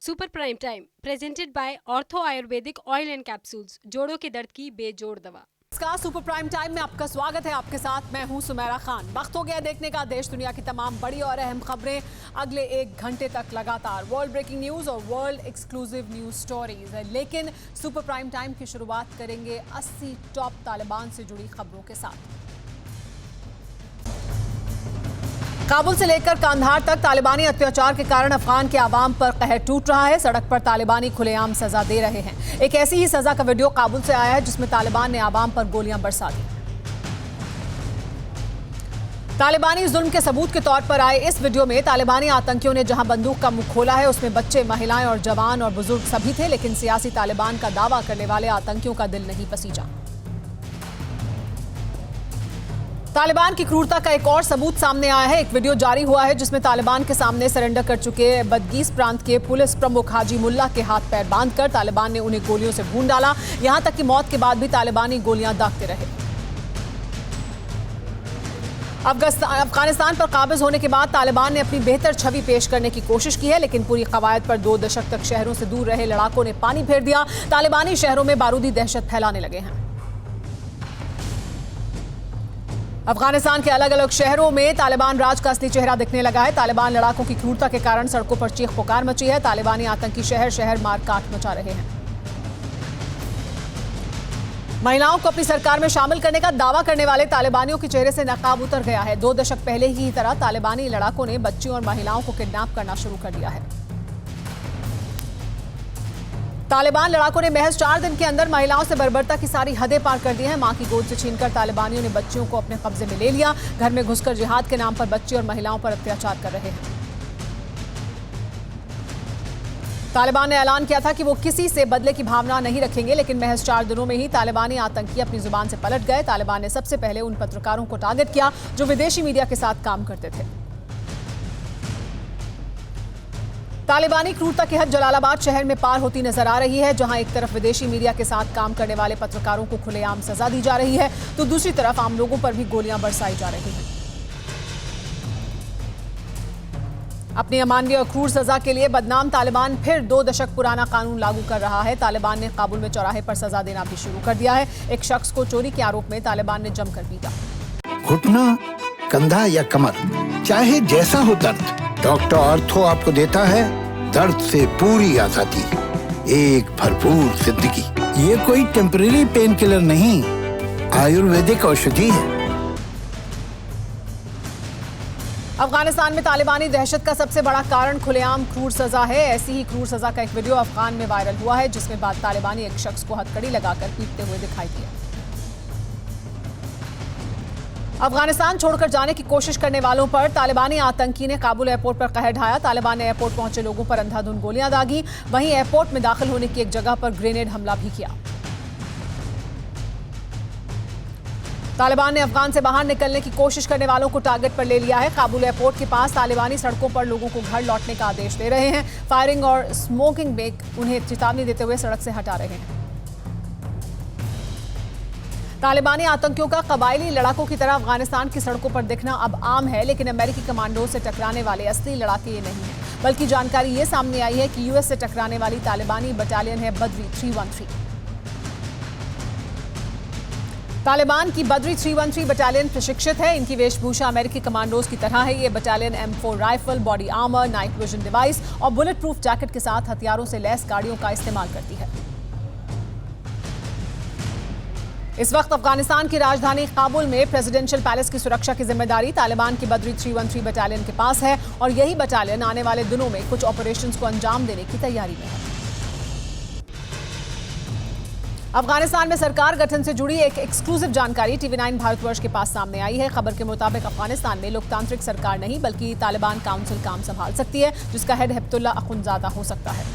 Super prime time presented by ortho Ayurvedic oil and capsules, जोड़ों के दर्द की बेजोड़ दवा। नमस्कार, सुपर प्राइम टाइम में आपका स्वागत है। आपके साथ मैं हूं सुमेरा खान। वक्त हो गया देखने का देश दुनिया की तमाम बड़ी और अहम खबरें अगले 1 घंटे तक लगातार वर्ल्ड ब्रेकिंग न्यूज और वर्ल्ड एक्सक्लूसिव न्यूज स्टोरीज। लेकिन सुपर प्राइम टाइम की शुरुआत करेंगे 80 टॉप तालिबान से जुड़ी खबरों के साथ। काबुल से लेकर कांधार तक तालिबानी अत्याचार के कारण अफगान के आवाम पर कहर टूट रहा है। सड़क पर तालिबानी खुलेआम सजा दे रहे हैं। एक ऐसी ही सजा का वीडियो काबुल से आया है जिसमें तालिबान ने आवाम पर गोलियां बरसा दी। तालिबानी जुल्म के सबूत के तौर पर आए इस वीडियो में तालिबानी आतंकियों ने जहां बंदूक का मुंह खोला है उसमें बच्चे, महिलाएं और जवान और बुजुर्ग सभी थे, लेकिन सियासी तालिबान का दावा करने वाले आतंकियों का दिल नहीं पसीजा। तालिबान की क्रूरता का एक और सबूत सामने आया है। एक वीडियो जारी हुआ है जिसमें तालिबान के सामने सरेंडर कर चुके बदगीस प्रांत के पुलिस प्रमुख हाजी मुल्ला के हाथ पैर बांधकर तालिबान ने उन्हें गोलियों से भून डाला। यहां तक कि मौत के बाद भी तालिबानी गोलियां दागते रहे। अफगानिस्तान पर काबिज होने के बाद तालिबान ने अपनी बेहतर छवि पेश करने की कोशिश की है, लेकिन पूरी कवायद पर 2 दशक तक शहरों से दूर रहे लड़ाकों ने पानी फेर दिया। तालिबानी शहरों में बारूदी दहशत फैलाने लगे हैं। अफगानिस्तान के अलग अलग शहरों में तालिबान राज का असली चेहरा दिखने लगा है। तालिबान लड़ाकों की क्रूरता के कारण सड़कों पर चीख पुकार मची है। तालिबानी आतंकी शहर शहर मार काट मचा रहे हैं। महिलाओं को अपनी सरकार में शामिल करने का दावा करने वाले तालिबानियों के चेहरे से नकाब उतर गया है। 2 दशक पहले ही तरह तालिबानी लड़ाकों ने बच्चियों और महिलाओं को किडनैप करना शुरू कर दिया है। तालिबान लड़ाकों ने महज 4 दिन के अंदर महिलाओं से बर्बरता की सारी हदें पार कर दी हैं। मां की गोद से छीनकर तालिबानियों ने बच्चियों को अपने कब्जे में ले लिया। घर में घुसकर जिहाद के नाम पर बच्ची और महिलाओं पर अत्याचार कर रहे हैं। तालिबान ने ऐलान किया था कि वो किसी से बदले की भावना नहीं रखेंगे, लेकिन महज 4 दिनों में ही तालिबानी आतंकी अपनी जुबान से पलट गए। तालिबान ने सबसे पहले उन पत्रकारों को टारगेट किया जो विदेशी मीडिया के साथ काम करते थे। तालिबानी क्रूरता की हद जलालाबाद शहर में पार होती नजर आ रही है, जहां एक तरफ विदेशी मीडिया के साथ काम करने वाले पत्रकारों को खुलेआम सजा दी जा रही है, तो दूसरी तरफ आम लोगों पर भी गोलियां बरसाई जा रही हैं। अपनी अमानवीय और क्रूर सजा के लिए बदनाम तालिबान फिर 2 दशक पुराना कानून लागू कर रहा है। तालिबान ने काबुल में चौराहे पर सजा देना भी शुरू कर दिया है। एक शख्स को चोरी के आरोप में तालिबान ने जमकर पीटा। घुटना, कंधा या कमर, चाहे जैसा हो दर्द, डॉक्टर ऑर्थो आपको देता है दर्द से पूरी आजादी, एक भरपूर जिंदगी। ये कोई टेम्परेरी पेन किलर नहीं, आयुर्वेदिक औषधि है। अफगानिस्तान में तालिबानी दहशत का सबसे बड़ा कारण खुलेआम क्रूर सजा है। ऐसी ही क्रूर सजा का एक वीडियो अफगान में वायरल हुआ है, जिसमें बाद तालिबानी एक शख्स को हथकड़ी लगाकर पीटते हुए दिखाई दिया। अफगानिस्तान छोड़कर जाने की कोशिश करने वालों पर तालिबानी आतंकी ने काबुल एयरपोर्ट पर कहर ढाया। तालिबान ने एयरपोर्ट पहुंचे लोगों पर अंधाधुंध गोलियां दागी। वहीं एयरपोर्ट में दाखिल होने की एक जगह पर ग्रेनेड हमला भी किया। तालिबान ने अफगान से बाहर निकलने की कोशिश करने वालों को टारगेट पर ले लिया है। काबुल एयरपोर्ट के पास तालिबानी सड़कों पर लोगों को घर लौटने का आदेश दे रहे हैं। फायरिंग और स्मोकिंग ब्रेक उन्हें चेतावनी देते हुए सड़क से हटा रहे हैं। तालिबानी आतंकियों का कबायली लड़ाकों की तरह अफगानिस्तान की सड़कों पर दिखना अब आम है, लेकिन अमेरिकी कमांडो से टकराने वाले असली लड़ाके ये नहीं है। बल्कि जानकारी ये सामने आई है कि यूएस से टकराने वाली तालिबानी बटालियन है बद्री 313। तालिबान की बद्री 313 बटालियन प्रशिक्षित है। इनकी वेशभूषा अमेरिकी कमांडोज की तरह है। ये battalion M4 rifle, body armour, night vision device और बुलेट प्रूफ जैकेट के साथ हथियारों से लैस गाड़ियों का इस्तेमाल करती है। इस वक्त अफगानिस्तान की राजधानी काबुल में प्रेसिडेंशियल पैलेस की सुरक्षा की जिम्मेदारी तालिबान की बद्री 313 बटालियन के पास है, और यही बटालियन आने वाले दिनों में कुछ ऑपरेशंस को अंजाम देने की तैयारी में है। अफगानिस्तान में सरकार गठन से जुड़ी एक एक्सक्लूसिव जानकारी TV9 भारतवर्ष के पास सामने आई है। खबर के मुताबिक अफगानिस्तान में लोकतांत्रिक सरकार नहीं बल्कि तालिबान काउंसिल काम संभाल सकती है, जिसका हेड हिब्तुल्लाह अखुंदजादा हो सकता है।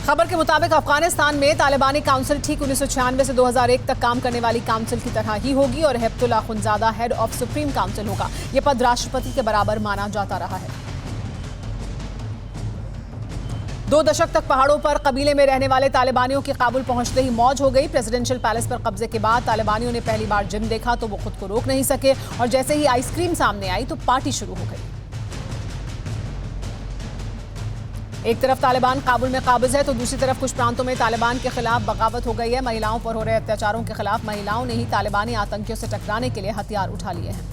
खबर के मुताबिक अफगानिस्तान में तालिबानी काउंसिल ठीक 1996 से 2001 तक काम करने वाली काउंसिल की तरह ही होगी और Hibatullah Akhundzada head of supreme council होगा। यह पद राष्ट्रपति के बराबर माना जाता रहा है। 2 दशक तक पहाड़ों पर कबीले में रहने वाले तालिबानियों की काबुल पहुंचते ही मौज हो गई। प्रेसिडेंशियल पैलेस पर कब्जे के बाद तालिबानियों ने पहली बार जिम देखा तो वो खुद को रोक नहीं सके, और जैसे ही आइसक्रीम सामने आई तो पार्टी शुरू हो गई। एक तरफ तालिबान काबुल में काबिज है तो दूसरी तरफ कुछ प्रांतों में तालिबान के खिलाफ बगावत हो गई है। महिलाओं पर हो रहे अत्याचारों के खिलाफ महिलाओं ने ही तालिबानी आतंकियों से टकराने के लिए हथियार उठा लिए हैं।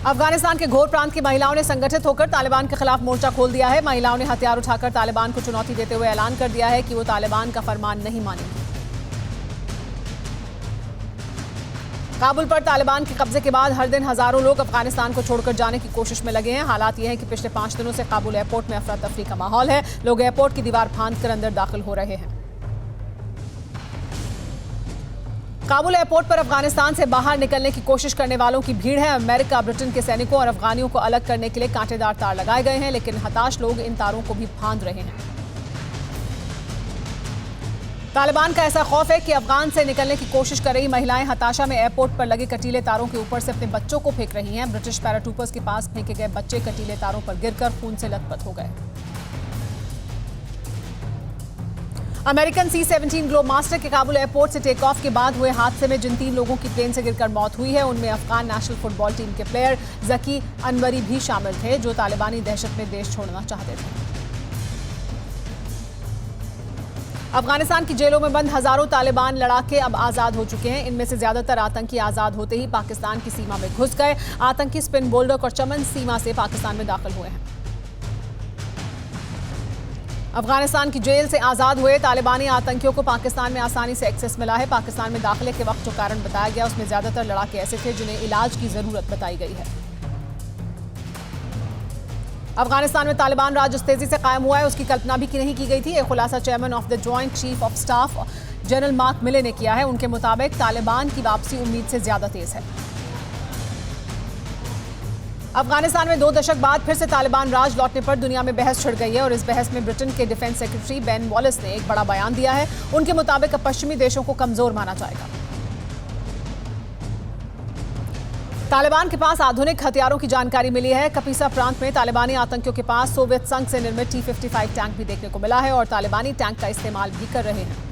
अफगानिस्तान के घोर प्रांत की महिलाओं ने संगठित होकर तालिबान के खिलाफ मोर्चा खोल दिया है। महिलाओं ने हथियार उठाकर तालिबान को चुनौती देते हुए ऐलान कर दिया है कि वो तालिबान का फरमान नहीं मानेंगी। काबुल पर तालिबान के कब्जे के बाद हर दिन हजारों लोग अफगानिस्तान को छोड़कर जाने की कोशिश में लगे हैं। हालात ये हैं कि पिछले 5 दिनों से काबुल एयरपोर्ट में अफरा तफरी का माहौल है। लोग एयरपोर्ट की दीवार फांदकर अंदर दाखिल हो रहे हैं। काबुल एयरपोर्ट पर अफगानिस्तान से बाहर निकलने की कोशिश करने वालों की भीड़ है। अमेरिका, ब्रिटेन के सैनिकों और अफगानियों को अलग करने के लिए कांटेदार तार लगाए गए हैं, लेकिन हताश लोग इन तारों को भी फांद रहे हैं। तालिबान का ऐसा खौफ है कि अफगान से निकलने की कोशिश कर रही महिलाएं हताशा में एयरपोर्ट पर लगे कटीले तारों के ऊपर से अपने बच्चों को फेंक रही हैं। ब्रिटिश पैराट्रूपर्स के पास फेंके गए बच्चे कटीले तारों पर गिरकर खून से लथपथ हो गए। अमेरिकन C-17 ग्लोब मास्टर के काबुल एयरपोर्ट से टेक ऑफ के बाद हुए हादसे में जिन 3 लोगों की प्लेन से गिरकर मौत हुई है उनमें अफगान नेशनल फुटबॉल टीम के प्लेयर जकी अनवरी भी शामिल थे, जो तालिबानी दहशत में देश छोड़ना चाहते थे। अफगानिस्तान की जेलों में बंद हजारों तालिबान लड़ाके अब आजाद हो चुके हैं। इनमें से ज्यादातर आतंकी आजाद होते ही पाकिस्तान की सीमा में घुस गए। आतंकी स्पिन बोल्डक और चमन सीमा से पाकिस्तान में दाखिल हुए हैं। अफगानिस्तान की जेल से आजाद हुए तालिबानी आतंकियों को पाकिस्तान में आसानी से एक्सेस मिला है। पाकिस्तान में दाखिले के वक्त जो कारण बताया गया उसमें ज्यादातर लड़ाके ऐसे थे जिन्हें इलाज की जरूरत बताई गई है। अफगानिस्तान में तालिबान राज जिस तेजी से कायम हुआ है उसकी कल्पना भी नहीं की गई थी। एक खुलासा chairman of the joint chief of staff general mark मिले ने किया है। उनके मुताबिक तालिबान की वापसी उम्मीद से ज्यादा तेज है। अफगानिस्तान में 2 दशक बाद फिर से तालिबान राज लौटने पर दुनिया में बहस छिड़ गई है और इस बहस में ब्रिटेन के डिफेंस सेक्रेटरी बेन वॉलिस ने एक बड़ा बयान दिया है। उनके मुताबिक अब पश्चिमी देशों को कमजोर माना जाएगा। तालिबान के पास आधुनिक हथियारों की जानकारी मिली है। कपीसा प्रांत में तालिबानी आतंकियों के पास सोवियत संघ से निर्मित T-55 टैंक भी देखने को मिला है और तालिबानी टैंक का इस्तेमाल भी कर रहे हैं।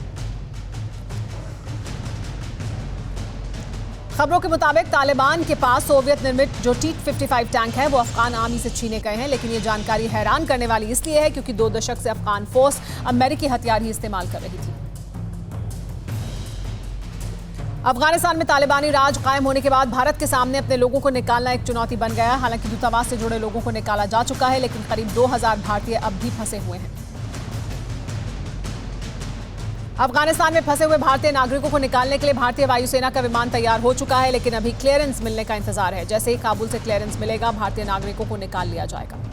खबरों के मुताबिक तालिबान के पास सोवियत निर्मित जो T-55 टैंक है वो अफगान आर्मी से छीने गए हैं, लेकिन ये जानकारी हैरान करने वाली इसलिए है क्योंकि 2 दशक से अफगान फोर्स अमेरिकी हथियार ही इस्तेमाल कर रही थी। अफगानिस्तान में तालिबानी राज कायम होने के बाद भारत के सामने अपने लोगों को निकालना एक चुनौती बन गया है। हालांकि दूतावास से जुड़े लोगों को निकाला जा चुका है, लेकिन करीब 2000 भारतीय अब भी फंसे हुए हैं। अफगानिस्तान में फंसे हुए भारतीय नागरिकों को निकालने के लिए भारतीय वायुसेना का विमान तैयार हो चुका है, लेकिन अभी क्लियरेंस मिलने का इंतजार है। जैसे ही काबुल से क्लियरेंस मिलेगा भारतीय नागरिकों को निकाल लिया जाएगा।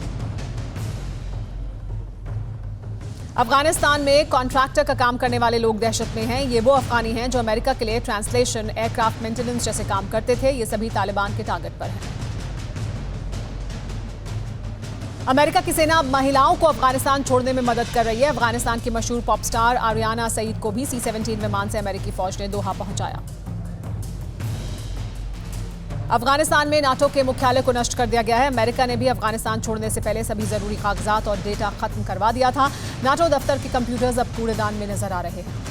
अफगानिस्तान में कॉन्ट्रैक्टर का काम करने वाले लोग दहशत में हैं। ये वो अफगानी हैं जो अमेरिका के लिए ट्रांसलेशन, एयरक्राफ्ट मेंटेनेंस जैसे काम करते थे। ये सभी तालिबान के टारगेट पर हैं। अमेरिका की सेना अब महिलाओं को अफगानिस्तान छोड़ने में मदद कर रही है। अफगानिस्तान की मशहूर पॉप स्टार आरियाना सईद को भी C-17 विमान से अमेरिकी फौज ने दोहा पहुंचाया। अफगानिस्तान में नाटो के मुख्यालय को नष्ट कर दिया गया है। अमेरिका ने भी अफगानिस्तान छोड़ने से पहले सभी जरूरी कागजात और डेटा खत्म करवा दिया था। नाटो दफ्तर के कंप्यूटर्स अब कूड़ेदान में नजर आ रहे हैं।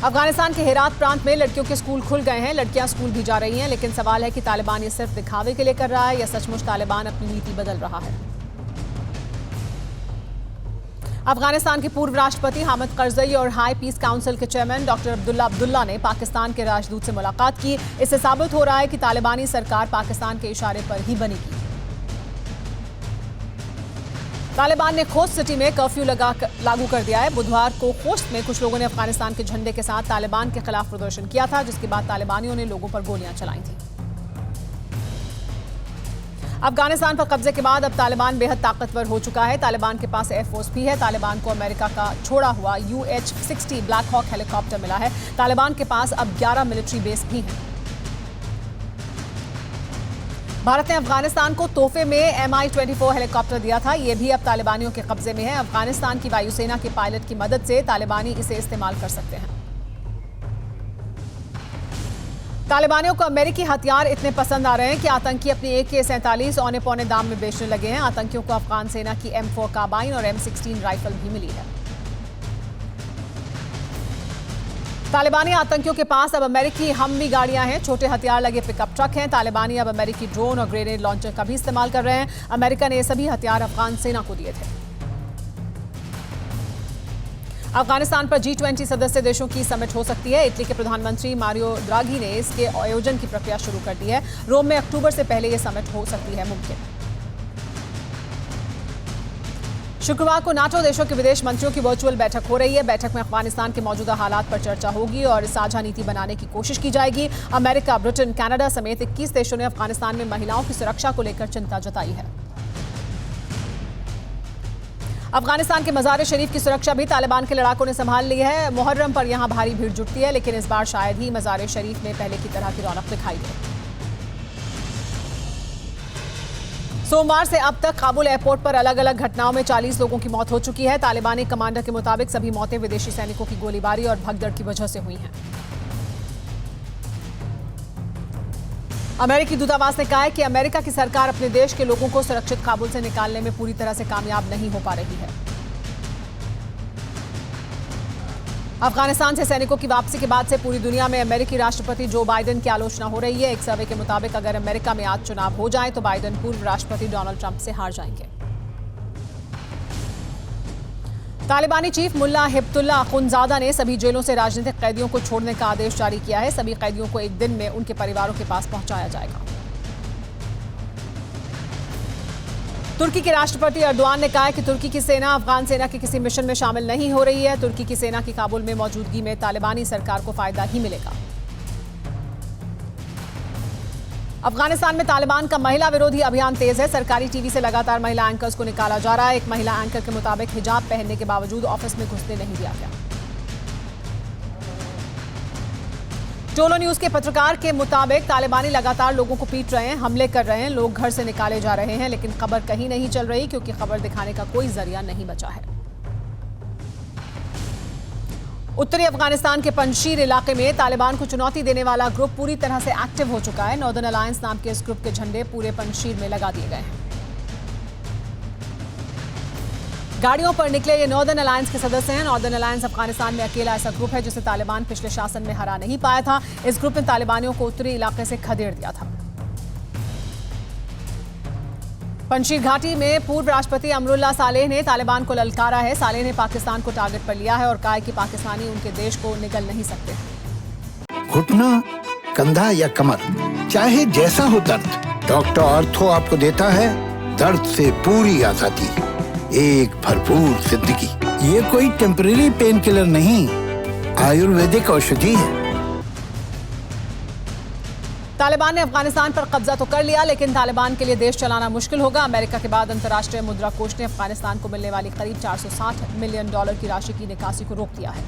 अफगानिस्तान के हेरात प्रांत में लड़कियों के स्कूल खुल गए हैं। लड़कियां स्कूल भी जा रही हैं, लेकिन सवाल है कि तालिबान ये सिर्फ दिखावे के लिए कर रहा है या सचमुच तालिबान अपनी नीति बदल रहा है। अफगानिस्तान के पूर्व राष्ट्रपति हामिद करजई और हाई पीस काउंसिल के चेयरमैन डॉक्टर अब्दुल्ला अब्दुल्ला ने पाकिस्तान के राजदूत से मुलाकात की। इससे साबित हो रहा है कि तालिबानी सरकार पाकिस्तान के इशारे पर ही बनेगी। तालिबान ने खोस्ट सिटी में कर्फ्यू लागू कर दिया है। बुधवार को खोस्ट में कुछ लोगों ने अफगानिस्तान के झंडे के साथ तालिबान के खिलाफ प्रदर्शन किया था, जिसके बाद तालिबानियों ने लोगों पर गोलियां चलाई थी। अफगानिस्तान पर कब्जे के बाद अब तालिबान बेहद ताकतवर हो चुका है। तालिबान के पास एयरफोर्स भी है। तालिबान को अमेरिका का छोड़ा हुआ UH-60 ब्लैक हॉक हेलीकॉप्टर मिला है। तालिबान के पास अब 11 मिलिट्री बेस भी हैं। भारत ने अफगानिस्तान को तोहफे में Mi-24 हेलीकॉप्टर दिया था। यह भी अब तालिबानियों के कब्जे में है। अफगानिस्तान की वायुसेना के पायलट की मदद से तालिबानी इसे इस्तेमाल कर सकते हैं। तालिबानियों को अमेरिकी हथियार इतने पसंद आ रहे हैं कि आतंकी अपनी AK-47 औने पौने दाम में बेचने लगे हैं। आतंकियों को अफगान सेना की M4 कार्बाइन और M16 राइफल भी मिली है। तालिबानी आतंकियों के पास अब अमेरिकी हमवी गाड़ियां हैं, छोटे हथियार लगे पिकअप ट्रक हैं। तालिबानी अब अमेरिकी ड्रोन और ग्रेनेड लॉन्चर का भी इस्तेमाल कर रहे हैं। अमेरिका ने ये सभी हथियार अफगान सेना को दिए थे। अफगानिस्तान पर G20 सदस्य देशों की समिट हो सकती है। इटली के प्रधानमंत्री मारियो द्राघी ने इसके आयोजन की प्रक्रिया शुरू कर दी है। रोम में अक्टूबर से पहले यह समिट हो सकती है मुमकिन। शुक्रवार को नाटो देशों के विदेश मंत्रियों की वर्चुअल बैठक हो रही है। बैठक में अफगानिस्तान के मौजूदा हालात पर चर्चा होगी और साझा नीति बनाने की कोशिश की जाएगी। अमेरिका, ब्रिटेन, कनाडा समेत 21 देशों ने अफगानिस्तान में महिलाओं की सुरक्षा को लेकर चिंता जताई है। अफगानिस्तान के मजार शरीफ की सुरक्षा भी तालिबान के लड़ाकों ने संभाल ली है। मुहर्रम पर यहां भारी भीड़ जुटती है, लेकिन इस बार शायद ही मजार शरीफ में पहले की तरह की रौनक दिखाई दे। सोमवार से अब तक काबुल एयरपोर्ट पर अलग अलग घटनाओं में 40 लोगों की मौत हो चुकी है। तालिबानी कमांडर के मुताबिक सभी मौतें विदेशी सैनिकों की गोलीबारी और भगदड़ की वजह से हुई हैं। अमेरिकी दूतावास ने कहा है कि अमेरिका की सरकार अपने देश के लोगों को सुरक्षित काबुल से निकालने में पूरी तरह से कामयाब नहीं हो पा रही है। अफगानिस्तान से सैनिकों की वापसी के बाद से पूरी दुनिया में अमेरिकी राष्ट्रपति जो बाइडेन की आलोचना हो रही है। एक सर्वे के मुताबिक अगर अमेरिका में आज चुनाव हो जाए तो बाइडेन पूर्व राष्ट्रपति डोनाल्ड ट्रंप से हार जाएंगे। तालिबानी चीफ मुल्ला हिब्तुल्लाह अखुंज़ादा ने सभी जेलों से राजनीतिक कैदियों को छोड़ने का आदेश जारी किया है। सभी कैदियों को एक दिन में उनके परिवारों के पास पहुंचाया जाएगा। तुर्की के राष्ट्रपति एर्दोआन ने कहा है कि तुर्की की सेना अफगान सेना के किसी मिशन में शामिल नहीं हो रही है। तुर्की की सेना की काबुल में मौजूदगी में तालिबानी सरकार को फायदा ही मिलेगा। अफगानिस्तान में तालिबान का महिला विरोधी अभियान तेज है। सरकारी टीवी से लगातार महिला एंकर्स को निकाला जा रहा है। एक महिला एंकर के मुताबिक हिजाब पहनने के बावजूद ऑफिस में घुसने नहीं दिया गया। टोलो न्यूज के पत्रकार के मुताबिक तालिबानी लगातार लोगों को पीट रहे हैं, हमले कर रहे हैं, लोग घर से निकाले जा रहे हैं, लेकिन खबर कहीं नहीं चल रही क्योंकि खबर दिखाने का कोई जरिया नहीं बचा है। उत्तरी अफगानिस्तान के पंजशीर इलाके में तालिबान को चुनौती देने वाला ग्रुप पूरी तरह से एक्टिव हो चुका है। नॉर्दर्न अलायंस नाम के इस ग्रुप के झंडे पूरे पंजशीर में लगा दिए गए हैं। गाड़ियों पर निकले ये नॉर्दर्न अलायंस के सदस्य हैं। नॉर्दर्न अलायंस अफगानिस्तान में अकेला ऐसा ग्रुप है जिसे तालिबान पिछले शासन में हरा नहीं पाया था। इस ग्रुप ने तालिबानियों को उत्तरी इलाके से खदेड़ दिया था। पंजशीर घाटी में पूर्व राष्ट्रपति अमरुल्लाह सालेह ने तालिबान को ललकारा है। सालेह ने पाकिस्तान को टारगेट पर लिया है और कहा है कि पाकिस्तानी उनके देश को निगल नहीं सकते। घुटना, कंधा या कमर, चाहे जैसा हो दर्द, डॉक्टर ऑर्थो आपको देता है दर्द से पूरी आजादी, एक भरपूर जिंदगी। ये कोई टेम्परेरी पेन किलर नहीं, आयुर्वेदिक औषधि है। तालिबान ने अफगानिस्तान पर कब्जा तो कर लिया, लेकिन तालिबान के लिए देश चलाना मुश्किल होगा। अमेरिका के बाद अंतर्राष्ट्रीय मुद्रा कोष ने अफगानिस्तान को मिलने वाली करीब $460 मिलियन की राशि की निकासी को रोक दिया है।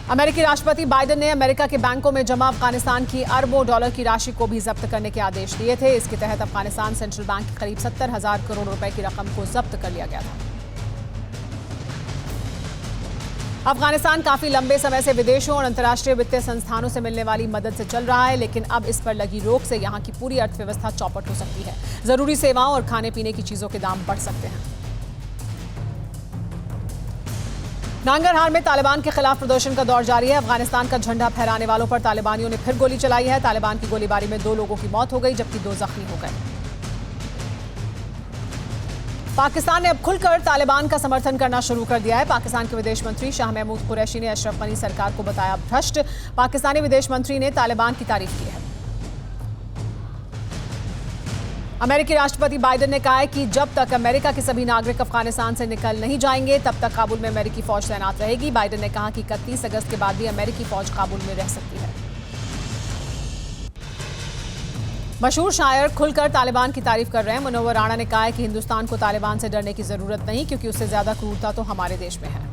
अमेरिकी राष्ट्रपति बाइडेन ने अमेरिका के बैंकों में जमा अफगानिस्तान की अरबों डॉलर की राशि को भी जब्त करने के आदेश दिए थे। इसके तहत अफगानिस्तान सेंट्रल बैंक के करीब 70,000 करोड़ रुपए की रकम को जब्त कर लिया गया था। अफगानिस्तान काफी लंबे समय से विदेशों और अंतर्राष्ट्रीय वित्तीय संस्थानों से मिलने वाली मदद से चल रहा है, लेकिन अब इस पर लगी रोक से यहां की पूरी अर्थव्यवस्था चौपट हो सकती है। जरूरी सेवाओं और खाने पीने की चीजों के दाम बढ़ सकते हैं। नांगरहार में तालिबान के खिलाफ प्रदर्शन का दौर जारी है। अफगानिस्तान का झंडा फहराने वालों पर तालिबानियों ने फिर गोली चलाई है। तालिबान की गोलीबारी में 2 लोगों की मौत हो गई जबकि 2 जख्मी हो गए। पाकिस्तान ने अब खुलकर तालिबान का समर्थन करना शुरू कर दिया है। पाकिस्तान के विदेश मंत्री शाह महमूद कुरैशी ने अशरफ गनी सरकार को बताया भ्रष्ट। पाकिस्तानी विदेश मंत्री ने तालिबान की तारीफ की है। अमेरिकी राष्ट्रपति बाइडेन ने कहा है कि जब तक अमेरिका के सभी नागरिक अफगानिस्तान से निकल नहीं जाएंगे तब तक काबुल में अमेरिकी फौज तैनात रहेगी। बाइडेन ने कहा कि 31 अगस्त के बाद भी अमेरिकी फौज काबुल में रह सकती है। मशहूर शायर खुलकर तालिबान की तारीफ कर रहे हैं। मुनव्वर राणा ने कहा है कि हिंदुस्तान को तालिबान से डरने की जरूरत नहीं क्योंकि उससे ज्यादा क्रूरता तो हमारे देश में है।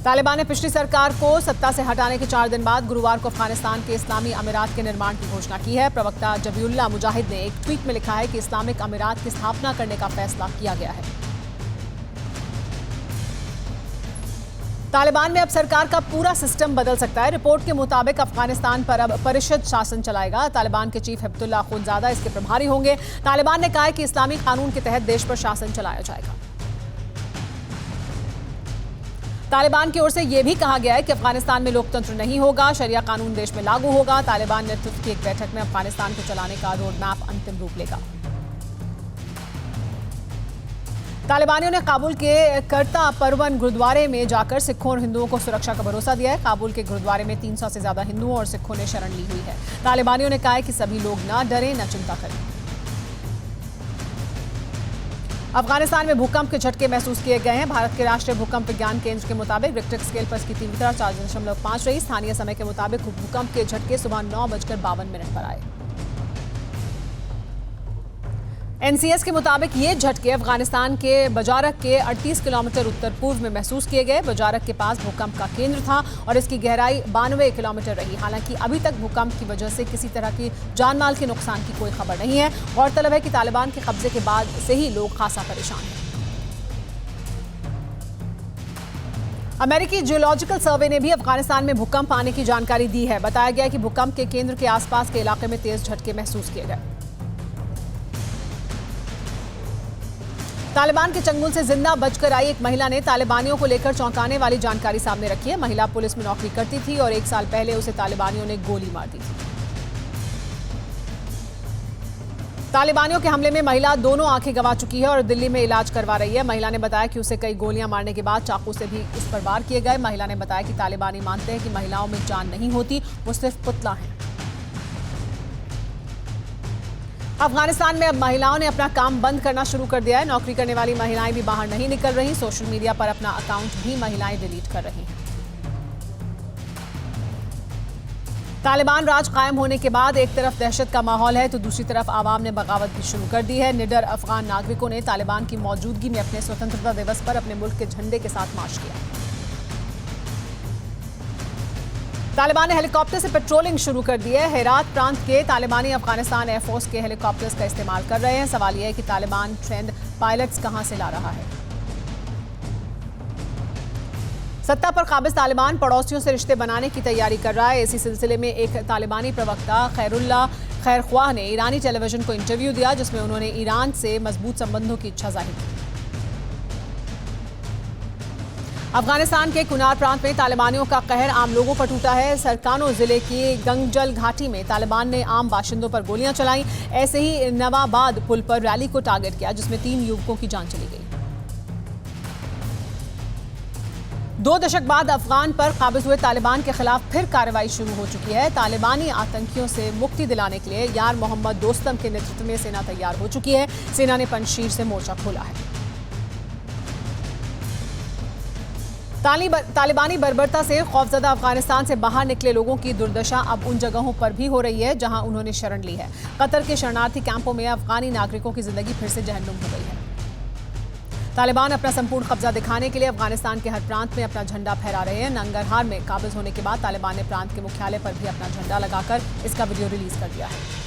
तालिबान ने पिछली सरकार को सत्ता से हटाने के 4 दिन बाद गुरुवार को अफगानिस्तान के इस्लामी अमीरात के निर्माण की घोषणा की है। प्रवक्ता जबीउल्लाह मुजाहिद ने एक ट्वीट में लिखा है कि इस्लामिक अमीरात की स्थापना करने का फैसला किया गया है। तालिबान में अब सरकार का पूरा सिस्टम बदल सकता है। रिपोर्ट के मुताबिक अफगानिस्तान पर अब परिषद शासन चलाएगा। तालिबान के चीफ हिब्तुल्लाह अखुंज़ादा इसके प्रभारी होंगे। तालिबान ने कहा है कि इस्लामी कानून के तहत देश पर शासन चलाया जाएगा। तालिबान की ओर से यह भी कहा गया है कि अफगानिस्तान में लोकतंत्र नहीं होगा, शरिया कानून देश में लागू होगा। तालिबान नेतृत्व की एक बैठक में अफगानिस्तान को चलाने का रोड मैप अंतिम रूप लेगा। तालिबानियों ने काबुल के करता परवन गुरुद्वारे में जाकर सिखों और हिंदुओं को सुरक्षा का भरोसा दिया है। काबुल के गुरुद्वारे में 300 से ज्यादा हिंदुओं और सिखों ने शरण ली हुई है। तालिबानियों ने कहा है कि सभी लोग ना डरें, न चिंता करें। अफगानिस्तान में भूकंप के झटके महसूस किए गए हैं। भारत के राष्ट्रीय भूकंप विज्ञान केंद्र के मुताबिक रिक्टर स्केल पर इसकी तीव्रता 4.5 रही। स्थानीय समय के मुताबिक भूकंप के झटके सुबह 9:52 पर आए। एनसीएस के मुताबिक ये झटके अफगानिस्तान के बजारक के 38 किलोमीटर उत्तर पूर्व में महसूस किए गए। बजारक के पास भूकंप का केंद्र था और इसकी गहराई 92 किलोमीटर रही। हालांकि अभी तक भूकंप की वजह से किसी तरह की जानमाल के नुकसान की कोई खबर नहीं है। गौरतलब है कि तालिबान के कब्जे के बाद से ही लोग खासा परेशान हैं। अमेरिकी जियोलॉजिकल सर्वे ने भी अफगानिस्तान में भूकंप आने की जानकारी दी है। बताया गया कि भूकंप के केंद्र के आसपास के इलाके में तेज झटके महसूस किए गए। तालिबान के चंगुल से जिंदा बचकर आई एक महिला ने तालिबानियों को लेकर चौंकाने वाली जानकारी सामने रखी है। महिला पुलिस में नौकरी करती थी और 1 साल पहले उसे तालिबानियों ने गोली मार दी थी। तालिबानियों के हमले में महिला दोनों आंखें गंवा चुकी है और दिल्ली में इलाज करवा रही है। महिला ने बताया कि उसे कई गोलियां मारने के बाद चाकू से भी उस पर वार किए गए। महिला ने बताया कि तालिबानी मानते हैं कि महिलाओं में जान नहीं होती, वो सिर्फ पुतला है। अफगानिस्तान में अब महिलाओं ने अपना काम बंद करना शुरू कर दिया है। नौकरी करने वाली महिलाएं भी बाहर नहीं निकल रही। सोशल मीडिया पर अपना अकाउंट भी महिलाएं डिलीट कर रही हैं। तालिबान राज कायम होने के बाद एक तरफ दहशत का माहौल है तो दूसरी तरफ आवाम ने बगावत भी शुरू कर दी है। निडर अफगान नागरिकों ने तालिबान की मौजूदगी में अपने स्वतंत्रता दिवस पर अपने मुल्क के झंडे के साथ मार्च किया। तालिबान ने हेलीकॉप्टर से पेट्रोलिंग शुरू कर दी है। हेरात प्रांत के तालिबानी अफगानिस्तान एयरफोर्स के हेलीकॉप्टर्स का इस्तेमाल कर रहे हैं। सवाल यह है कि तालिबान ट्रेंड पायलट्स कहां से ला रहा है। सत्ता पर काबिज तालिबान पड़ोसियों से रिश्ते बनाने की तैयारी कर रहा है। इसी सिलसिले में एक तालिबानी प्रवक्ता खैरुल्ला खैरख्वाह ने ईरानी टेलीविजन को इंटरव्यू दिया, जिसमें उन्होंने ईरान से मजबूत संबंधों की इच्छा जाहिर की। अफगानिस्तान के कुनार प्रांत में तालिबानियों का कहर आम लोगों पर टूटा है। सरकानो जिले की गंगजल घाटी में तालिबान ने आम बाशिंदों पर गोलियां चलाई। ऐसे ही नवाबाद पुल पर रैली को टारगेट किया, जिसमें 3 युवकों की जान चली गई। 2 दशक बाद अफगान पर काबिज हुए तालिबान के खिलाफ फिर कार्रवाई शुरू हो चुकी है। तालिबानी आतंकियों से मुक्ति दिलाने के लिए यार मोहम्मद दोस्तम के नेतृत्व में सेना तैयार हो चुकी है। सेना ने पंजशीर से मोर्चा खोला है। तालिबानी बर्बरता से खौफजदा अफगानिस्तान से बाहर निकले लोगों की दुर्दशा अब उन जगहों पर भी हो रही है जहां उन्होंने शरण ली है। कतर के शरणार्थी कैंपों में अफगानी नागरिकों की जिंदगी फिर से जहन्नुम हो गई है। तालिबान अपना संपूर्ण कब्जा दिखाने के लिए अफगानिस्तान के हर प्रांत में अपना झंडा फहरा रहे हैं। नंगरहार में काबिज होने के बाद तालिबान ने प्रांत के मुख्यालय पर भी अपना झंडा लगाकर इसका वीडियो रिलीज कर दिया है।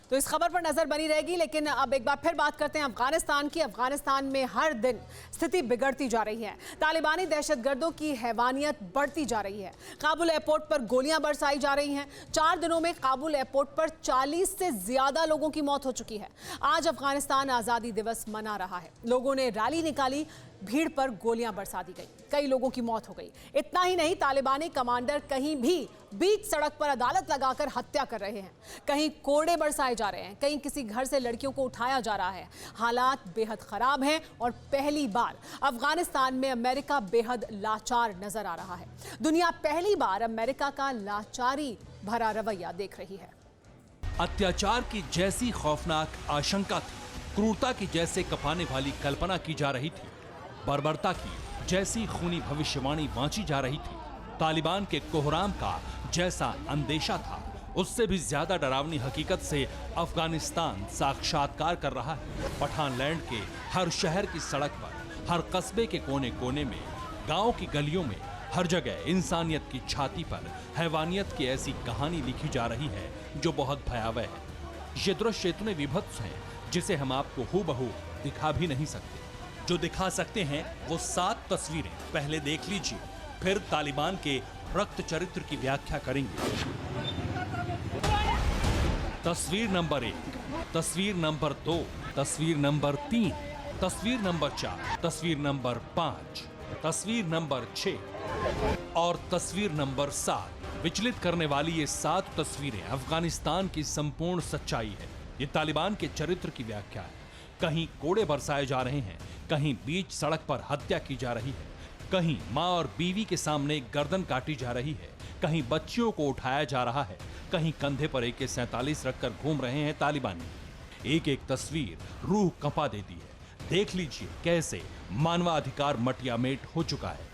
तो इस खबर पर नजर बनी रहेगी, लेकिन अब एक बार फिर बात करते हैं अफगानिस्तान की। अफगानिस्तान में हर दिन स्थिति बिगड़ती जा रही है। तालिबानी दहशतगर्दों की हैवानियत बढ़ती जा रही है। काबुल एयरपोर्ट पर गोलियां बरसाई जा रही हैं। 4 दिनों में काबुल एयरपोर्ट पर 40 से ज्यादा लोगों की मौत हो चुकी है। आज अफगानिस्तान आजादी दिवस मना रहा है। लोगों ने रैली निकाली, भीड़ पर गोलियां बरसा दी गई, कई लोगों की मौत हो गई। इतना ही नहीं, तालिबानी कमांडर कहीं भी बीच सड़क पर अदालत लगाकर हत्या कर रहे हैं। कहीं कोड़े बरसाए जा रहे हैं, कहीं किसी घर से लड़कियों को उठाया जा रहा है। हालात बेहद खराब हैं और पहली बार अफगानिस्तान में अमेरिका बेहद लाचार नजर आ रहा है। दुनिया पहली बार अमेरिका का लाचारी भरा रवैया देख रही है। अत्याचार की जैसी खौफनाक आशंका थी, क्रूरता की जैसे कपाने वाली कल्पना की जा रही थी, बर्बरता की जैसी खूनी भविष्यवाणी बांची जा रही थी, तालिबान के कोहराम का जैसा अंदेशा था, उससे भी ज्यादा डरावनी हकीकत से अफगानिस्तान साक्षात्कार कर रहा है। पठानलैंड के हर शहर की सड़क पर, हर कस्बे के कोने कोने में, गांव की गलियों में, हर जगह इंसानियत की छाती पर हैवानियत की ऐसी कहानी लिखी जा रही है जो बहुत भयावह है। ये दृश्य इतने विभत्स हैं जिसे हम आपको हूबहू दिखा भी नहीं सकते। जो दिखा सकते हैं वो 7 तस्वीरें पहले देख लीजिए, फिर तालिबान के रक्त चरित्र की व्याख्या करेंगे। तस्वीर नंबर 1, तस्वीर नंबर 2, तस्वीर नंबर 3। तस्वीर नंबर 4, तस्वीर नंबर 5, तस्वीर नंबर 6 और तस्वीर नंबर 7। विचलित करने वाली ये 7 तस्वीरें अफगानिस्तान की संपूर्ण सच्चाई है। ये तालिबान के चरित्र की व्याख्या है। कहीं कोड़े बरसाए जा रहे हैं, कहीं बीच सड़क पर हत्या की जा रही है, कहीं माँ और बीवी के सामने गर्दन काटी जा रही है, कहीं बच्चियों को उठाया जा रहा है, कहीं कंधे पर AK-47 रखकर घूम रहे हैं तालिबानी। एक एक तस्वीर रूह कंपा देती है। देख लीजिए कैसे मानवाधिकार मटियामेट हो चुका है।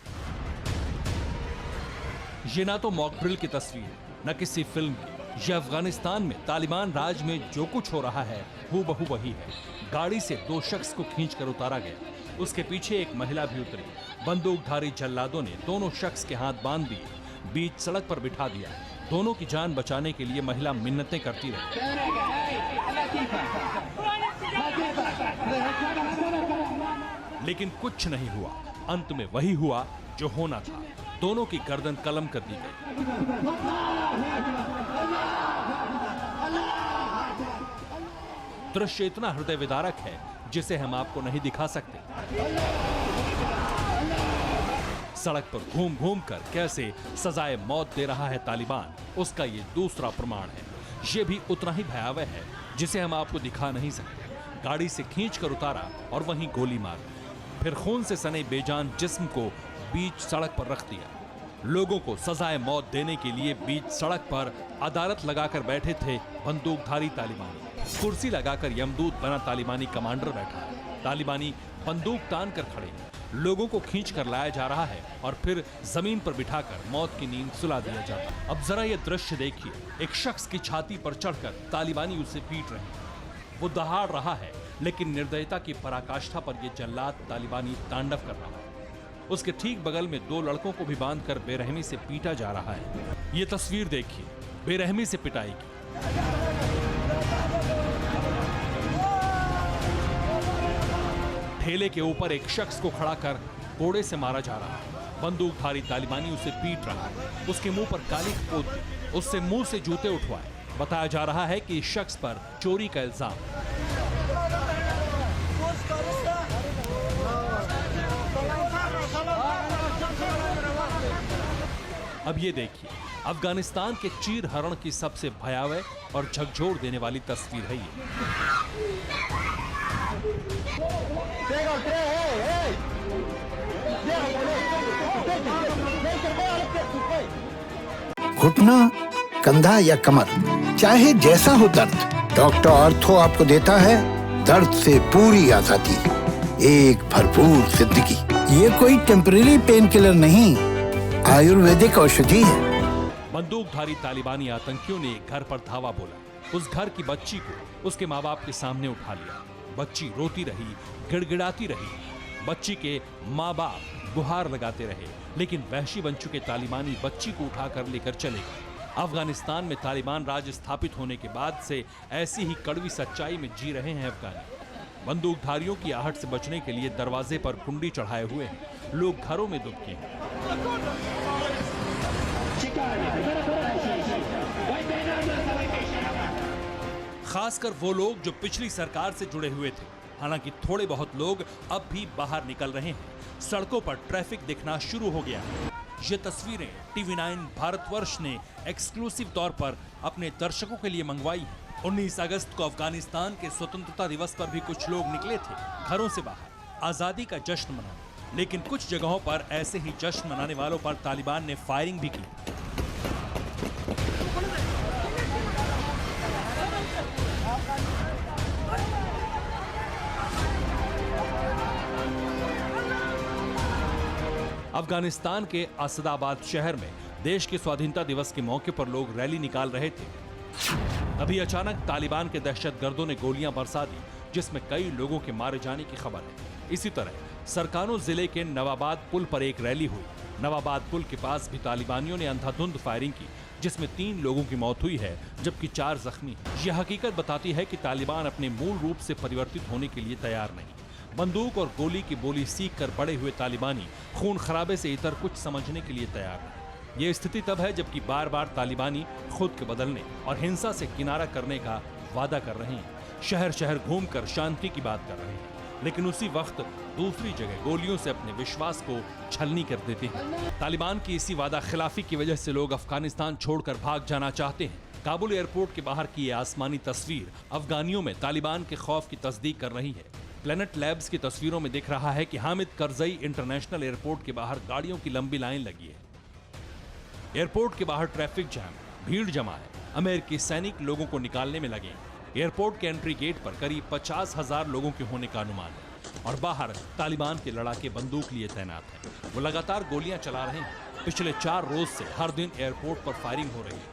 ये ना तो मॉक ड्रिल की तस्वीर है, न किसी फिल्म की। यह अफगानिस्तान में तालिबान राज में जो कुछ हो रहा है हूबहू वही है। गाड़ी से 2 शख्स को खींचकर उतारा गया, उसके पीछे एक महिला भी उतरी। बंदूकधारी जल्लादों ने दोनों शख्स के हाथ बांध दिए, बीच सड़क पर बिठा दिया। दोनों की जान बचाने के लिए महिला मिन्नतें करती रही, लेकिन कुछ नहीं हुआ। अंत में वही हुआ जो होना था, दोनों की गर्दन कलम कर दी गई। दृश्य इतना हृदय विदारक है जिसे हम आपको नहीं दिखा सकते। सड़क पर घूम घूम कर कैसे सजाए मौत दे रहा है तालिबान, उसका ये दूसरा प्रमाण है। ये भी उतना ही भयावह है जिसे हम आपको दिखा नहीं सकते। गाड़ी से खींचकर उतारा और वहीं गोली मार, फिर खून से सने बेजान जिस्म को बीच सड़क पर रख दिया। लोगों को सजाए मौत देने के लिए बीच सड़क पर अदालत लगाकर बैठे थे बंदूकधारी तालिबानी। कुर्सी लगाकर यमदूत बना तालिबानी कमांडर बैठा है। तालिबानी बंदूक तान कर खड़े हैं। लोगों को खींच कर लाया जा रहा है और फिर जमीन पर बिठाकर मौत की नींद सुला दिया जाता है। अब जरा ये दृश्य देखिए, एक शख्स की छाती पर चढ़कर तालिबानी उसे पीट रहे हैं। वो दहाड़ रहा है, लेकिन निर्दयता की पराकाष्ठा पर यह जल्लाद तालिबानी तांडव कर रहा है। उसके ठीक बगल में 2 लड़कों को भी बांधकर बेरहमी से पीटा जा रहा है। ये तस्वीर देखिए, बेरहमी से पिटाई की। ठेले के ऊपर एक शख्स को खड़ा कर कोड़े से मारा जा रहा है। बंदूकधारी तालिबानी उसे पीट रहा है, उसके मुंह पर कालिख पोत दी, उससे मुंह से जूते उठवाए। बताया जा रहा है कि इस शख्स पर चोरी का इल्जाम। अब ये देखिए, अफगानिस्तान के चीर हरण की सबसे भयावह और झकझोर देने वाली तस्वीर है ये। घुटना, कंधा या कमर, चाहे जैसा हो दर्द, डॉक्टर ऑर्थो आपको देता है दर्द से पूरी आजादी, एक भरपूर जिंदगी। ये कोई टेम्परेरी पेन किलर नहीं, आयुर्वेदिक औषधि है। बंदूकधारी तालिबानी आतंकियों ने एक घर पर धावा बोला। उस घर की बच्ची को उसके माँ बाप के सामने उठा लिया। बच्ची रोती रही, गिड़गिड़ाती रही। बच्ची के माँ बाप गुहार लगाते रहे, लेकिन वहशी बन चुके तालिबानी बच्ची को उठाकर लेकर चले गए। अफगानिस्तान में तालिबान राज स्थापित होने के बाद से ऐसी ही कड़वी सच्चाई में जी रहे हैं अफगानी। बंदूकधारियों की आहट से बचने के लिए दरवाजे पर कुंडी चढ़ाए हुए हैं। लोग घरों में दुबके हैं। खासकर वो लोग जो पिछली सरकार से जुड़े हुए थे। हालांकि थोड़े बहुत लोग अब भी बाहर निकल रहे हैं। सड़कों पर ट्रैफिक दिखना शुरू हो गया है। ये तस्वीरें TV9 भारतवर्ष ने एक्सक्लूसिव तौर पर अपने दर्शकों के लिए मंगवाई है। 19 अगस्त को अफगानिस्तान के स्वतंत्रता दिवस पर भी कुछ लोग निकले थे घरों से बाहर आजादी का जश्न मनाने, लेकिन कुछ जगहों पर ऐसे ही जश्न मनाने वालों पर तालिबान ने फायरिंग भी की। अफगानिस्तान के असदाबाद शहर में देश के स्वाधीनता दिवस के मौके पर लोग रैली निकाल रहे थे। तभी अचानक तालिबान के दहशतगर्दों ने गोलियां बरसा दी, जिसमें कई लोगों के मारे जाने की खबर है। इसी तरह सरकानो जिले के नवाबाद पुल पर एक रैली हुई। नवाबाद पुल के पास भी तालिबानियों ने अंधाधुंध फायरिंग की, जिसमें 3 लोगों की मौत हुई है जबकि 4 जख्मी। यह हकीकत बताती है कि तालिबान अपने मूल रूप से परिवर्तित होने के लिए तैयार नहीं। बंदूक और गोली की बोली सीख कर बड़े हुए तालिबानी खून खराबे से इतर कुछ समझने के लिए तैयार नहीं। ये स्थिति तब है जबकि बार बार तालिबानी खुद के बदलने और हिंसा से किनारा करने का वादा कर रहे हैं। शहर शहर घूमकर शांति की बात कर रहे हैं। लेकिन उसी वक्त दूसरी जगह गोलियों से अपने विश्वास को छलनी कर देते हैं। तालिबान की इसी वादा खिलाफी की वजह से लोग अफगानिस्तान छोड़कर भाग जाना चाहते हैं। काबुल एयरपोर्ट के बाहर की ये आसमानी तस्वीर अफगानियों में तालिबान के खौफ की तस्दीक कर रही है। प्लेनेट लैब्स की तस्वीरों में दिख रहा है कि हामिद करजई इंटरनेशनल एयरपोर्ट के बाहर गाड़ियों की लंबी लाइन लगी है। एयरपोर्ट के बाहर ट्रैफिक जैम, भीड़ जमा है। अमेरिकी सैनिक लोगों को निकालने में लगे हैं। एयरपोर्ट के एंट्री गेट पर करीब 50,000 लोगों के होने का अनुमान है और बाहर तालिबान के लड़ाके बंदूक लिए तैनात हैं। वो लगातार गोलियां चला रहे हैं। पिछले 4 रोज से हर दिन एयरपोर्ट पर फायरिंग हो रही है।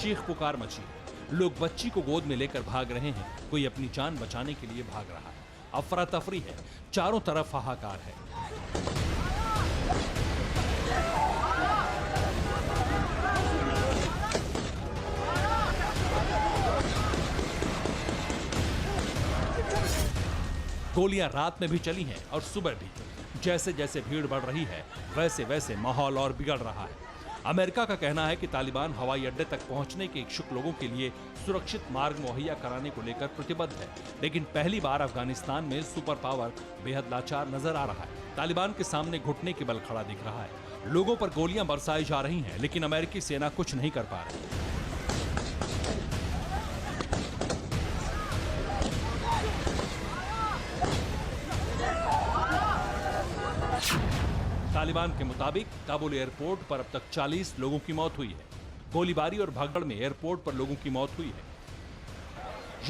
चीख पुकार मची है। लोग बच्ची को गोद में लेकर भाग रहे हैं। कोई अपनी जान बचाने के लिए भाग रहा है। अफरा तफरी है। चारों तरफ हाहाकार है। गोलियां रात में भी चली हैं और सुबह भी। जैसे जैसे भीड़ बढ़ रही है वैसे वैसे माहौल और बिगड़ रहा है। अमेरिका का कहना है कि तालिबान हवाई अड्डे तक पहुंचने के इच्छुक लोगों के लिए सुरक्षित मार्ग मुहैया कराने को लेकर प्रतिबद्ध है, लेकिन पहली बार अफगानिस्तान में सुपर पावर बेहद लाचार नजर आ रहा है। तालिबान के सामने घुटने के बल खड़ा दिख रहा है। लोगों पर गोलियां बरसाई जा रही हैं, लेकिन अमेरिकी सेना कुछ नहीं कर पा रही। तालिबान के मुताबिक काबुल एयरपोर्ट पर अब तक 40 लोगों की मौत हुई है। गोलीबारी और भगदड़ में एयरपोर्ट पर लोगों की मौत हुई है।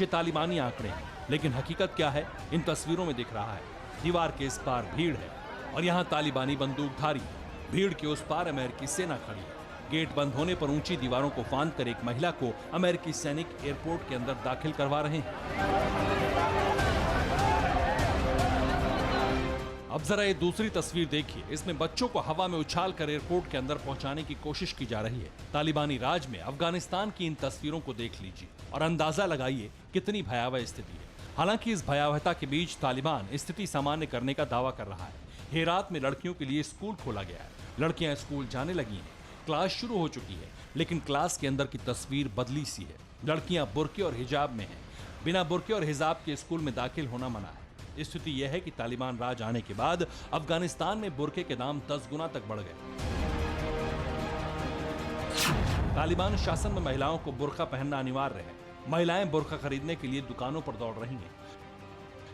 ये तालिबानी आंकड़े हैं, लेकिन हकीकत क्या है इन तस्वीरों में दिख रहा है। दीवार के इस पार भीड़ है और यहाँ तालिबानी बंदूकधारी है। भीड़ के उस पार अमेरिकी सेना खड़ी है। गेट बंद होने पर ऊंची दीवारों को फांदकर एक महिला को अमेरिकी सैनिक एयरपोर्ट के अंदर दाखिल करवा रहे हैं। अब जरा ये दूसरी तस्वीर देखिए। इसमें बच्चों को हवा में उछालकर एयरपोर्ट के अंदर पहुंचाने की कोशिश की जा रही है। तालिबानी राज में अफगानिस्तान की इन तस्वीरों को देख लीजिए और अंदाजा लगाइए कितनी भयावह स्थिति है। हालांकि इस भयावहता के बीच तालिबान स्थिति सामान्य करने का दावा कर रहा है। हेरात में लड़कियों के लिए स्कूल खोला गया है। लड़कियां स्कूल जाने लगी हैं। क्लास शुरू हो चुकी है, लेकिन क्लास के अंदर की तस्वीर बदली सी है। लड़कियां बुर्के और हिजाब में हैं। बिना बुर्के और हिजाब के स्कूल में दाखिल होना मना है। स्थिति यह है कि तालिबान राज आने के बाद अफगानिस्तान में बुर्के के दाम 10 गुना तक बढ़ गए। तालिबान शासन में महिलाओं को बुर्का पहनना अनिवार्य है। महिलाएं बुर्का खरीदने के लिए दुकानों पर दौड़ रही हैं।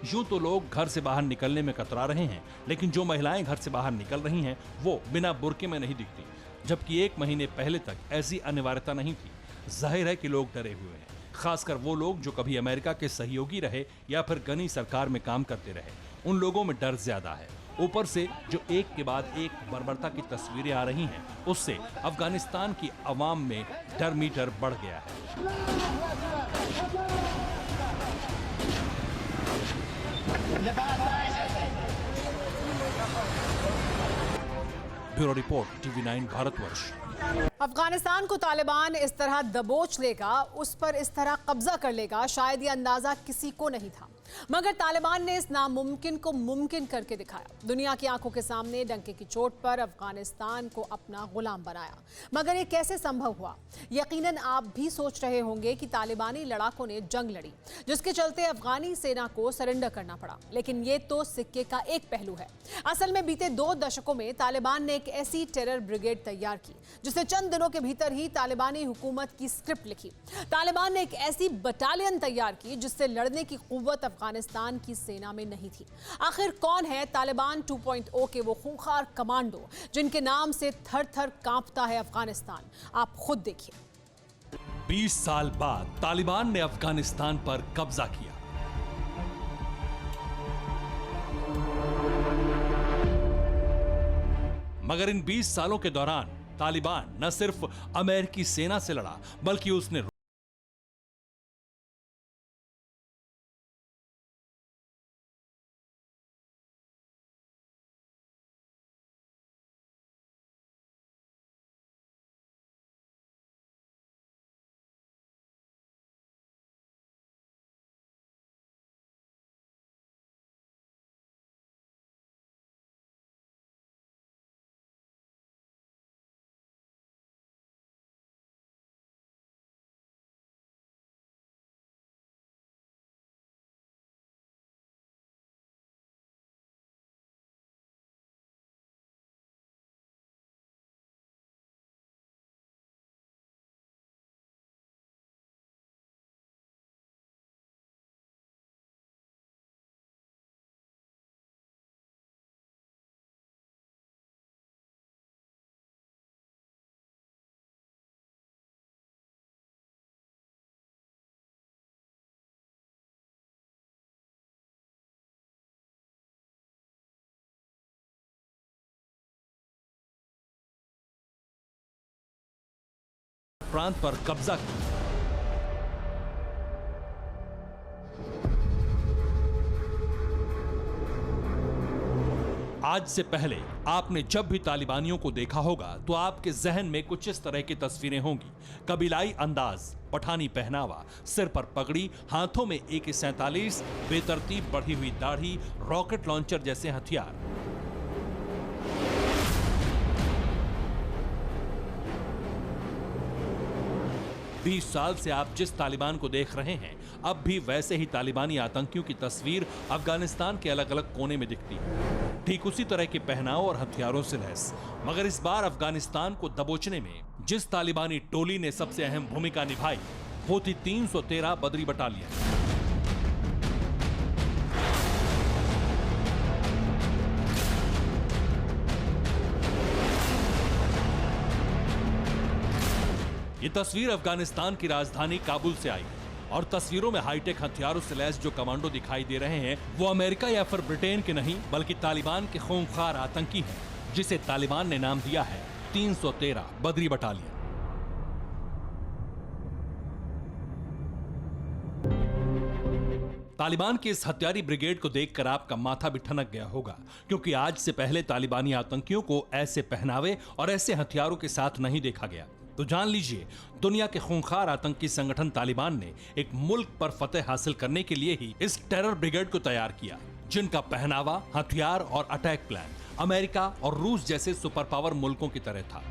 यूं तो लोग घर से बाहर निकलने में कतरा रहे हैं, लेकिन जो महिलाएं घर से बाहर निकल रही हैं वो बिना बुर्के में नहीं दिखती, जबकि 1 महीने पहले तक ऐसी अनिवार्यता नहीं थी। जाहिर है कि लोग डरे हुए हैं, खासकर वो लोग जो कभी अमेरिका के सहयोगी रहे या फिर गनी सरकार में काम करते रहे। उन लोगों में डर ज्यादा है। ऊपर से जो एक के बाद एक बर्बरता की तस्वीरें आ रही हैं, उससे अफगानिस्तान की आवाम में डर मीटर बढ़ गया है। Bureau report, TV9 Bharatvarsh. Afghanistan को तालिबान इस तरह दबोच लेगा, उस पर इस तरह कब्जा कर लेगा, शायद ये अंदाजा किसी को नहीं था। मगर तालिबान ने इस नामुमकिन को मुमकिन करके दिखाया। दुनिया की आंखों के सामने डंके की चोट पर अफगानिस्तान को अपना गुलाम बनाया। मगर ये कैसे संभव हुआ? यकीनन आप भी सोच रहे होंगे कि तालिबानी लड़ाकों ने जंग लड़ी, जिसके चलते अफगानी सेना को सरेंडर करना पड़ा। लेकिन ये तो सिक्के का एक पहलू है। असल में बीते 2 दशकों में तालिबान ने एक ऐसी टेरर ब्रिगेड तैयार की जिसने चंद दिनों के भीतर ही तालिबानी हुकूमत की स्क्रिप्ट लिखी। तालिबान ने एक ऐसी बटालियन तैयार की जिससे लड़ने की कुव्वत अफगानिस्तान की सेना में नहीं थी। आखिर कौन है तालिबान 2.0 के वो खूंखार कमांडो जिनके नाम से थर-थर कांपता है अफगानिस्तान? आप खुद देखिए। 20 साल बाद तालिबान ने अफगानिस्तान पर कब्जा किया। मगर इन 20 सालों के दौरान तालिबान न सिर्फ अमेरिकी सेना से लड़ा, बल्कि उसने प्रांत पर कब्जा किया। आज से पहले आपने जब भी तालिबानियों को देखा होगा तो आपके जहन में कुछ इस तरह की तस्वीरें होंगी। कबीलाई अंदाज, पठानी पहनावा, सिर पर पगड़ी, हाथों में AK-47, बेतरतीब बढ़ी हुई दाढ़ी, रॉकेट लॉन्चर जैसे हथियार। बीस साल से आप जिस तालिबान को देख रहे हैं, अब भी वैसे ही तालिबानी आतंकियों की तस्वीर अफगानिस्तान के अलग अलग कोने में दिखती है, ठीक उसी तरह के पहनाव और हथियारों से लैस। मगर इस बार अफगानिस्तान को दबोचने में जिस तालिबानी टोली ने सबसे अहम भूमिका निभाई वो थी 313 बदरी बटालियन। ये तस्वीर अफगानिस्तान की राजधानी काबुल से आई और तस्वीरों में हाईटेक हथियारों से लैस जो कमांडो दिखाई दे रहे हैं वो अमेरिका या फिर ब्रिटेन के नहीं बल्कि तालिबान के खूंखार आतंकी हैं, जिसे तालिबान ने नाम दिया है 313 बदरी बटालियन। तालिबान की इस हत्यारी ब्रिगेड को देखकर आपका माथा भी ठनक गया होगा, क्योंकि आज से पहले तालिबानी आतंकियों को ऐसे पहनावे और ऐसे हथियारों के साथ नहीं देखा गया। तो जान लीजिए, दुनिया के खूंखार आतंकी संगठन तालिबान ने एक मुल्क पर फतेह हासिल करने के लिए ही इस टेरर ब्रिगेड को तैयार किया, जिनका पहनावा, हथियार और अटैक प्लान अमेरिका और रूस जैसे सुपर पावर मुल्कों की तरह था।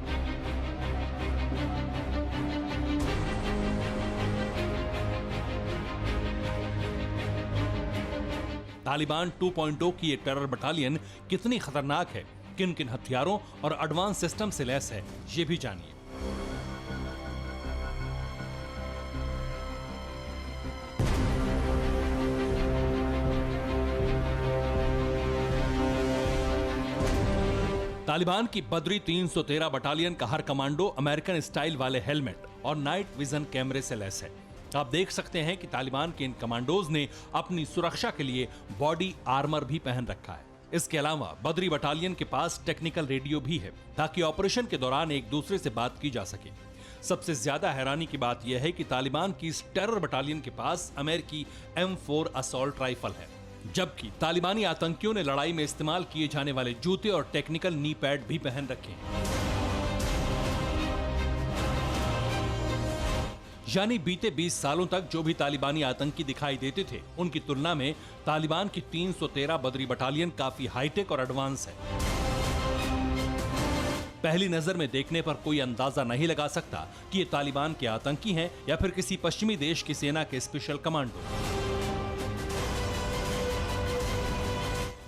तालिबान 2.0 की ये टेरर बटालियन कितनी खतरनाक है, किन किन हथियारों और एडवांस सिस्टम से लैस है, ये भी जानिए। तालिबान की बदरी 313 बटालियन का हर कमांडो अमेरिकन स्टाइल वाले हेलमेट और नाइट विजन कैमरे से लैस है। आप देख सकते हैं कि तालिबान के इन कमांडोज ने अपनी सुरक्षा के लिए बॉडी आर्मर भी पहन रखा है। इसके अलावा बदरी बटालियन के पास टेक्निकल रेडियो भी है ताकि ऑपरेशन के दौरान एक दूसरे से बात की जा सके। सबसे ज्यादा हैरानी की बात यह है कि तालिबान की इस टेरर बटालियन के पास अमेरिकी M4 असॉल्ट राइफल है, जबकि तालिबानी आतंकियों ने लड़ाई में इस्तेमाल किए जाने वाले जूते और टेक्निकल नी पैड भी पहन रखे हैं। यानी बीते 20 सालों तक जो भी तालिबानी आतंकी दिखाई देते थे, उनकी तुलना में तालिबान की 313 बदरी बटालियन काफी हाईटेक और एडवांस है। पहली नजर में देखने पर कोई अंदाजा नहीं लगा सकता कि ये तालिबान के आतंकी हैं या फिर किसी पश्चिमी देश की सेना के स्पेशल कमांडो।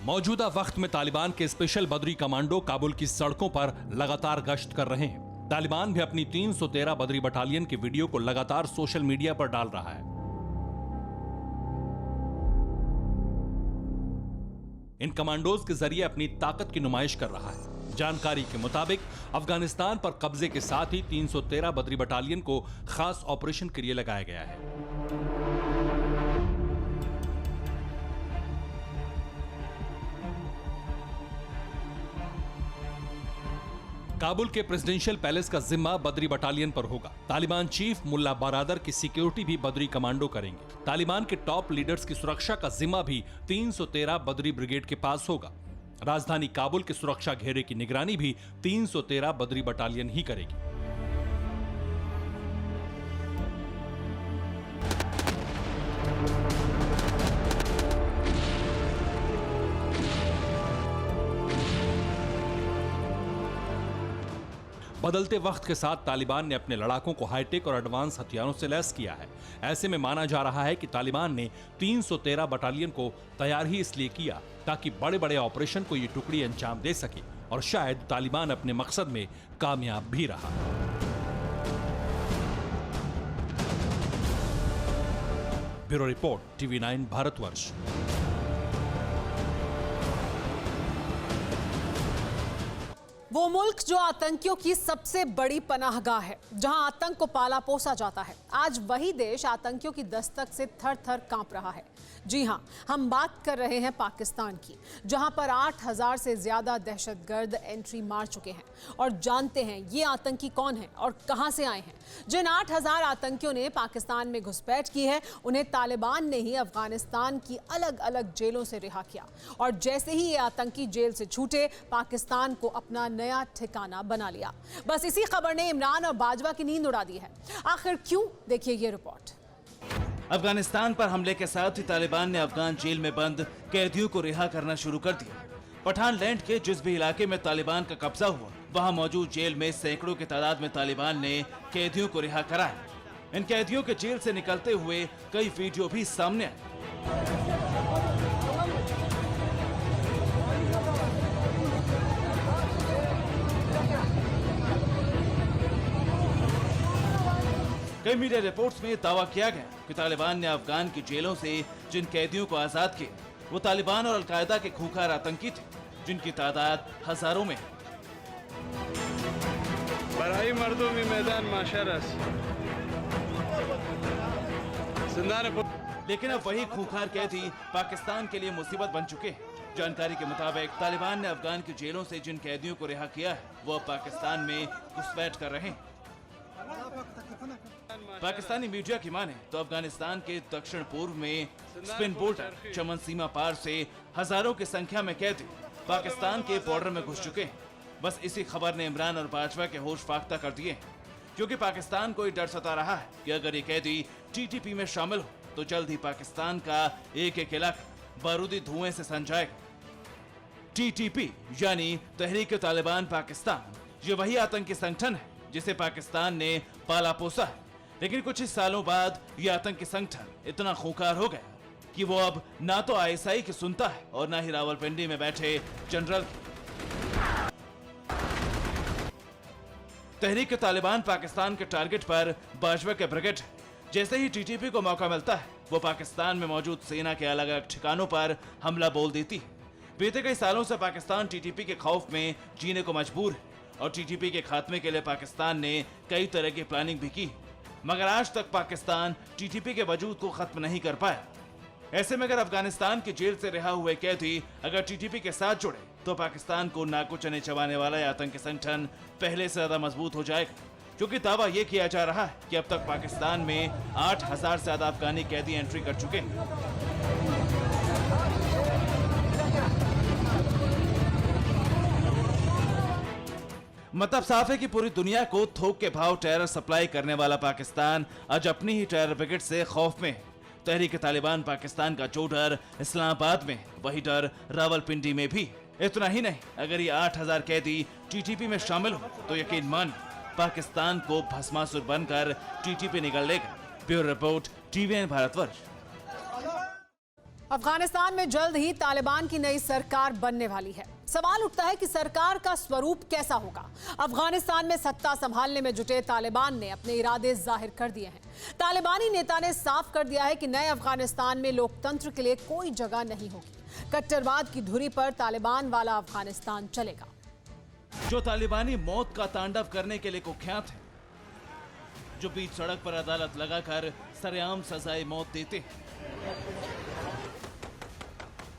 मौजूदा वक्त में तालिबान के स्पेशल बदरी कमांडो काबुल की सड़कों पर लगातार गश्त कर रहे हैं। तालिबान भी अपनी 313 बदरी बटालियन के वीडियो को लगातार सोशल मीडिया पर डाल रहा है। इन कमांडोज के जरिए अपनी ताकत की नुमाइश कर रहा है। जानकारी के मुताबिक अफगानिस्तान पर कब्जे के साथ ही 313 बदरी बटालियन को खास ऑपरेशन के लिए लगाया गया है। काबुल के प्रेसिडेंशियल पैलेस का जिम्मा बदरी बटालियन पर होगा। तालिबान चीफ मुल्ला बरादर की सिक्योरिटी भी बदरी कमांडो करेंगे। तालिबान के टॉप लीडर्स की सुरक्षा का जिम्मा भी 313 बदरी ब्रिगेड के पास होगा। राजधानी काबुल के सुरक्षा घेरे की निगरानी भी 313 बदरी बटालियन ही करेगी। बदलते वक्त के साथ तालिबान ने अपने लड़ाकों को हाईटेक और एडवांस हथियारों से लैस किया है। ऐसे में माना जा रहा है कि तालिबान ने 313 बटालियन को तैयार ही इसलिए किया ताकि बड़े बड़े ऑपरेशन को ये टुकड़ी अंजाम दे सके, और शायद तालिबान अपने मकसद में कामयाब भी रहा। Bureau report, TV9 Bharatvarsh. वो मुल्क जो आतंकियों की सबसे बड़ी पनाहगाह है, जहां आतंक को पाला पोसा जाता है, आज वही देश आतंकियों की दस्तक से थर थर कांप रहा है। जी हां, हम बात कर रहे हैं पाकिस्तान की, जहां पर 8000 से ज्यादा दहशतगर्द एंट्री मार चुके हैं। और जानते हैं ये आतंकी कौन है और कहां से आए हैं। जिन 8000 आतंकियों ने पाकिस्तान में घुसपैठ की है, उन्हें तालिबान ने ही अफगानिस्तान की अलग अलग जेलों से रिहा किया। और जैसे ही ये आतंकी जेल से छूटे, पाकिस्तान को अपना नया ठिकाना बना लिया। बस इसी खबर ने इमरान और बाजवा की नींद उड़ा दी है। आखिर क्यों, देखिए ये रिपोर्ट। अफगानिस्तान पर हमले के साथ ही तालिबान ने अफगान जेल में बंद कैदियों को रिहा करना शुरू कर दिया। पठान लैंड के जिस भी इलाके में तालिबान का कब्जा हुआ, वहां मौजूद जेल में सैकड़ों की तादाद में तालिबान ने कैदियों को रिहा कराया। इन कैदियों के जेल से निकलते हुए कई वीडियो भी सामने आए। कई मीडिया रिपोर्ट्स में दावा किया गया कि तालिबान ने अफगान की जेलों से जिन कैदियों को आजाद किया, वो तालिबान और अलकायदा के खूंखार आतंकी थे, जिनकी तादाद हजारों में है। बराई मर्दों में मैदान माशरस। लेकिन अब वही खूंखार कैदी पाकिस्तान के लिए मुसीबत बन चुके हैं। जानकारी के मुताबिक तालिबान ने अफगान की जेलों से जिन कैदियों को रिहा किया है, वो अब पाकिस्तान में घुसपैठ कर रहे हैं। पाकिस्तानी मीडिया की माने तो अफगानिस्तान के दक्षिण पूर्व में स्पिन बोल्टर चमन सीमा पार से हजारों की संख्या में कैदी पाकिस्तान के बॉर्डर में घुस चुके हैं। बस इसी खबर ने इमरान और बाजवा के होश फाख्ता कर दिए, क्योंकि पाकिस्तान को ये डर सता रहा है कि अगर ये कैदी टीटीपी में शामिल हो तो जल्द ही पाकिस्तान का एक एक इलाका बारूदी धुएं से सन जाएगा। टीटीपी यानी तहरीक तालिबान पाकिस्तान, ये वही आतंकी संगठन है जिसे पाकिस्तान ने पाला पोसा है। लेकिन कुछ ही सालों बाद ये आतंकी संगठन इतना खूंखार हो गया कि वो अब ना तो आईएसआई की सुनता है और ना ही रावलपिंडी में बैठे जनरल की। तहरीक तालिबान पाकिस्तान के टारगेट पर बाजवा के ब्रिगेड है। जैसे ही टीटीपी को मौका मिलता है, वो पाकिस्तान में मौजूद सेना के अलग अलग ठिकानों पर हमला बोल देती है। बीते कई सालों से पाकिस्तान टीटीपी के खौफ में जीने को मजबूर है और टीटीपी के खात्मे के लिए पाकिस्तान ने कई तरह की प्लानिंग भी की, मगर आज तक पाकिस्तान टीटीपी के वजूद को खत्म नहीं कर पाया। ऐसे में अगर अफगानिस्तान की जेल से रिहा हुए कैदी अगर टीटीपी के साथ जुड़े तो पाकिस्तान को नाको चने चबाने वाला यह आतंकी संगठन पहले से ज्यादा मजबूत हो जाएगा, क्योंकि दावा यह किया जा रहा है कि अब तक पाकिस्तान में 8000 से ज्यादा अफगानी कैदी एंट्री कर चुके हैं। मतलब साफ है कि पूरी दुनिया को थोक के भाव टेरर सप्लाई करने वाला पाकिस्तान आज अपनी ही टेरर ब्रिगेड से खौफ में है। तहरीक तालिबान पाकिस्तान का जो डर इस्लामाबाद में, वही डर रावलपिंडी में भी। इतना ही नहीं, अगर ये 8000 कैदी टीटीपी में शामिल हो तो यकीन मानिए पाकिस्तान को भस्मासुर बनकर टीटीपी निगल लेगा। Bureau report, TVN Bharatvarsh. Afghanistan में जल्द ही तालिबान की नई सरकार बनने वाली है। सवाल उठता है कि सरकार का स्वरूप कैसा होगा। अफगानिस्तान में सत्ता संभालने में जुटे तालिबान ने अपने इरादे जाहिर कर दिए हैं। तालिबानी नेता ने साफ कर दिया है कि नए अफगानिस्तान में लोकतंत्र के लिए कोई जगह नहीं होगी। कट्टरवाद की धुरी पर तालिबान वाला अफगानिस्तान चलेगा। जो तालिबानी मौत का तांडव करने के लिए कुख्यात है, जो बीच सड़क पर अदालत लगाकर सरेआम सजाए मौत देते हैं,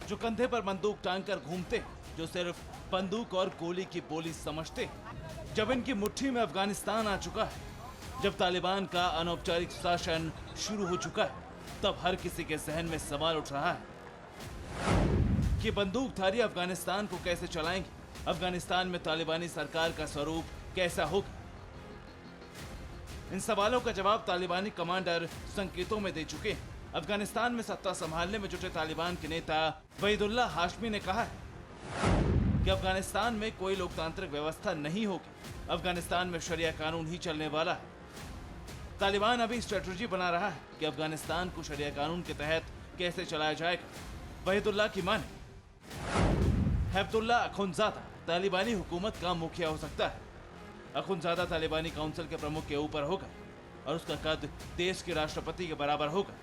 जो कंधे पर बंदूक टांग कर घूमते हैं, जो सिर्फ बंदूक और गोली की बोली समझते हैं। जब इनकी मुट्ठी में अफगानिस्तान आ चुका है, जब तालिबान का अनौपचारिक शासन शुरू हो चुका है, तब हर किसी के जहन में सवाल उठ रहा है कि बंदूकधारी अफगानिस्तान को कैसे चलाएंगे, अफगानिस्तान में तालिबानी सरकार का स्वरूप कैसा होगा। इन सवालों का जवाब तालिबानी कमांडर संकेतों में दे चुके हैं। अफगानिस्तान में सत्ता संभालने में जुटे तालिबान के नेता वहीदुल्लाह हाशमी ने कहा है कि अफगानिस्तान में कोई लोकतांत्रिक व्यवस्था नहीं होगी, अफगानिस्तान में शरिया कानून ही चलने वाला है। तालिबान अभी स्ट्रेटजी बना रहा है कि अफगानिस्तान को शरिया कानून के तहत कैसे चलाया जाएगा। वहीदुल्लाह की माने हैबतुल्लाह अखुंदजादा तालिबानी हुकूमत का मुखिया हो सकता है। अखुंदजादा तालिबानी काउंसिल के प्रमुख के ऊपर होगा और उसका कद देश के राष्ट्रपति के बराबर होगा।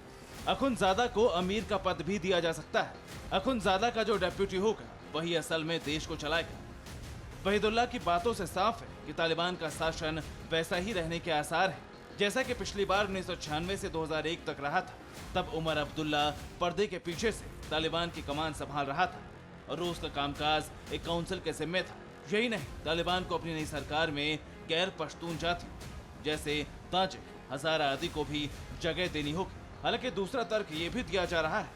अखुंदजादा को अमीर का पद भी दिया जा सकता है। अखुंदजादा का जो डेप्यूटी होगा वही असल में देश को चलाएगा। वहीदुल्ला की बातों से साफ है कि तालिबान का शासन वैसा ही रहने के आसार है जैसा कि पिछली बार 1996 से 2001 तक रहा था। तब उमर अब्दुल्ला पर्दे के पीछे से तालिबान की कमान संभाल रहा था और रूस का कामकाज एक काउंसिल के जिम्मे था। यही नहीं, तालिबान को अपनी नई सरकार में गैर पश्तून जाति जैसे ताजिक, हजारा आदि को भी जगह देनी होगी। हालांकि दूसरा तर्क ये भी दिया जा रहा है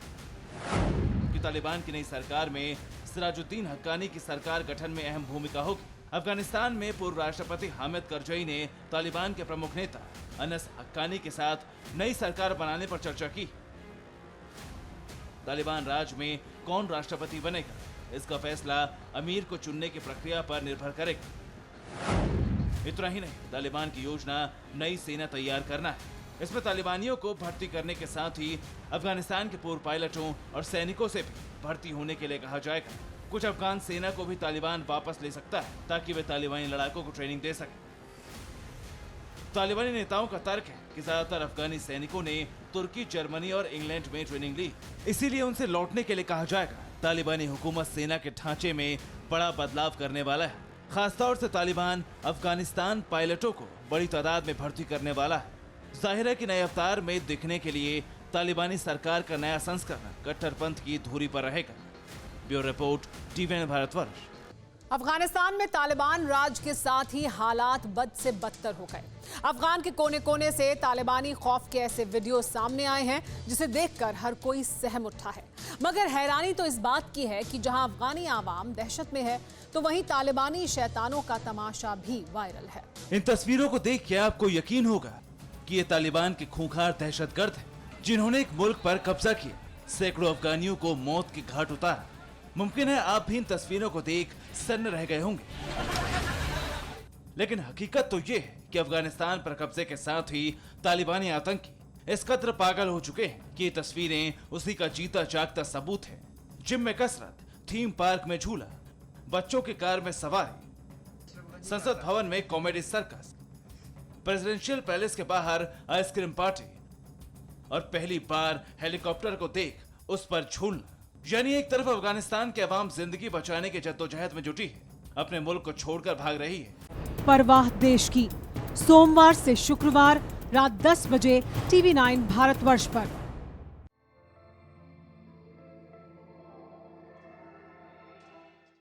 कि तालिबान की नई सरकार में सिराजुद्दीन हक्कानी की सरकार गठन में अहम भूमिका होगी। अफगानिस्तान में पूर्व राष्ट्रपति हामिद करजई ने तालिबान के प्रमुख नेता अनस हक्कानी के साथ नई सरकार बनाने पर चर्चा की। तालिबान राज में कौन राष्ट्रपति बनेगा, इसका फैसला अमीर को चुनने की प्रक्रिया पर निर्भर करेगा। इतना ही नहीं, तालिबान की योजना नई सेना तैयार करना है। इसमें तालिबानियों को भर्ती करने के साथ ही अफगानिस्तान के पूर्व पायलटों और सैनिकों से भी भर्ती होने के लिए कहा जाएगा। कुछ अफगान सेना को भी तालिबान वापस ले सकता है ताकि वे तालिबानी लड़ाकों को ट्रेनिंग दे सके। तालिबानी नेताओं का तर्क है कि ज्यादातर अफगानी सैनिकों ने तुर्की, जर्मनी और इंग्लैंड में ट्रेनिंग ली, इसीलिए उनसे लौटने के लिए कहा जाएगा। तालिबानी हुकूमत सेना के ढांचे में बड़ा बदलाव करने वाला है। खासतौर से तालिबान अफगानिस्तान पायलटों को बड़ी तादाद में भर्ती करने वाला है। जाहिर है कि नए अवतार में दिखने के लिए तालिबानी सरकार का नया संस्करण कट्टरपंथ की धुरी पर रहेगा। Bureau report, TVN Bharatvarsh. Afghanistan में तालिबान राज के साथ ही हालात बद से बदतर हो गए। अफगान के कोने कोने से तालिबानी खौफ के ऐसे वीडियो सामने आए हैं जिसे देखकर हर कोई सहम उठा है। मगर हैरानी तो इस बात की है कि जहां अफगानी आवाम दहशत में है तो वहीं तालिबानी शैतानों का तमाशा भी वायरल है। इन तस्वीरों को देख के आपको यकीन होगा कि ये तालिबान के खूंखार दहशतगर्द हैं, जिन्होंने एक मुल्क पर कब्जा किया, सैकड़ों अफगानियों को मौत के घाट उतारा। मुमकिन है आप भी इन तस्वीरों को देख सन्न रह गए होंगे, लेकिन हकीकत तो ये है कि अफगानिस्तान पर कब्जे के साथ ही तालिबानी आतंकी इस कदर पागल हो चुके हैं कि ये तस्वीरें उसी का जीता जागता सबूत है। जिम में कसरत, थीम पार्क में झूला, बच्चों की कार में सवारी, संसद भवन में कॉमेडी सर्कस, प्रेसिडेंशियल पैलेस के बाहर आइसक्रीम पार्टी और पहली बार हेलीकॉप्टर को देख उस पर झूलना। यानी एक तरफ अफगानिस्तान के अवाम जिंदगी बचाने के जद्दोजहद में जुटी है, अपने मुल्क को छोड़कर भाग रही है। परवाह देश की, सोमवार से शुक्रवार रात 10 बजे TV9 भारतवर्ष पर।